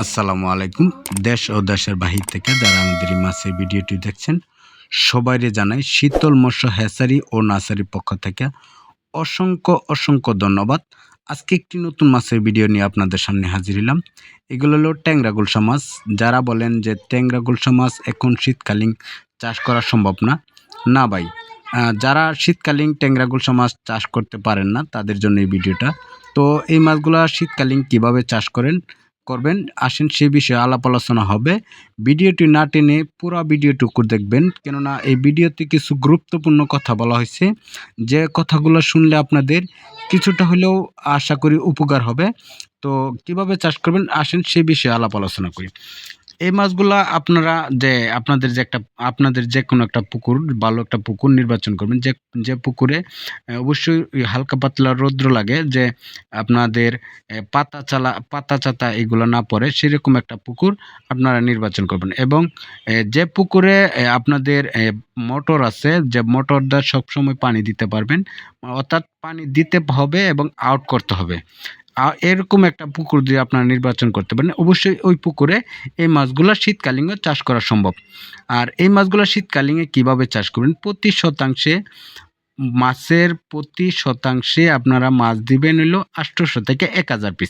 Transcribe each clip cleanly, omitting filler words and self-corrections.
আসসালামু আলাইকুম। দেশ ও দেশের বাহির থেকে যারা আমাদের এই মাছের ভিডিওটি দেখছেন, সবাইরে জানাই শীতল মৎস্য হ্যাচারি ও নার্সারির পক্ষ থেকে অসংখ্য ধন্যবাদ। আজকে একটি নতুন মাছের ভিডিও নিয়ে আপনাদের সামনে হাজির হলাম। এগুলো হলো ট্যাংরা গুলশা মাছ। যারা বলেন যে ট্যাংরা গুলশা মাছ এখন শীতকালীন চাষ করা সম্ভব না, না ভাই, যারা শীতকালীন ট্যাংরা গুলশা মাছ চাষ করতে পারেন না তাদের জন্য এই ভিডিওটা। তো এই মাছগুলা শীতকালীন কীভাবে চাষ করবেন আসেন সে বিষয়ে আলাপ আলোচনা হবে। ভিডিওটি না টেনে পুরো ভিডিওটুকু দেখবেন, কেননা এই ভিডিওতে কিছু গুরুত্বপূর্ণ কথা বলা হয়েছে, যে কথাগুলো শুনলে আপনাদের কিছুটা হলেও আশা করি উপকার হবে। তো কিভাবে চাষ করবেন আসেন সে বিষয়ে আলাপ আলোচনা করি। এই মাছগুলা আপনারা আপনাদের যে কোনো একটা পুকুর, ভালো একটা পুকুর নির্বাচন করবেন, যে পুকুরে অবশ্যই ওই হালকা পাতলা রৌদ্র লাগে, যে আপনাদের পাতা চাতা এগুলো না পড়ে সেরকম একটা পুকুর আপনারা নির্বাচন করবেন। এবং যে পুকুরে আপনাদের মোটর আছে, যে মোটর দ্বারা সবসময় পানি দিতে পারবেন, অর্থাৎ পানি দিতে হবে এবং আউট করতে হবে, এরকম একটা পুকুর যদি আপনারা নির্বাচন করতে পারেন, অবশ্যই ওই পুকুরে এই মাছগুলো শীতকালীনও চাষ করা সম্ভব। আর এই মাছগুলো শীতকালীনে কিভাবে চাষ করবেন, প্রতি শতাংশে আপনারা মাছ দিবেন হলো 800 থেকে 1000 পিস।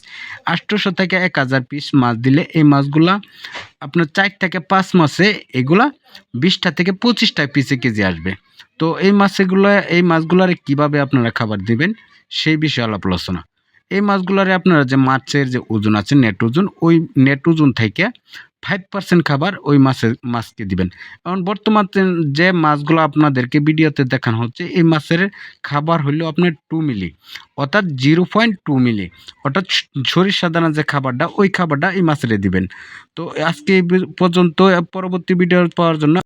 800 থেকে 1000 পিস মাছ দিলে এই মাছগুলা আপনার 4 থেকে 5 মাসে এগুলা 20টা থেকে 25টা পিসে কেজি আসবে। তো এই মাছগুলারে কিভাবে আপনারা খাবার দিবেন সেই বিষয়ে আলাপ আলোচনা। এই মাছগুলারে আপনারা যে মাছের যে ওজন আছে, নেট ওজন, ওই নেট ওজন থেকে 5% খাবার ওই মাছকে দিবেন। এখন বর্তমানে যে মাছগুলো আপনাদেরকে ভিডিওতে দেখানো হচ্ছে, এই মাছের খাবার হলো আপনার 2 মিলি, অর্থাৎ 0.2 মিলি, অর্থাৎ সরিষা দানা যে খাবারটা, ওই খাবারটা এই মাছের দিবেন। তো আজকে এই পর্যন্ত। পরবর্তী ভিডিও পাওয়ার জন্য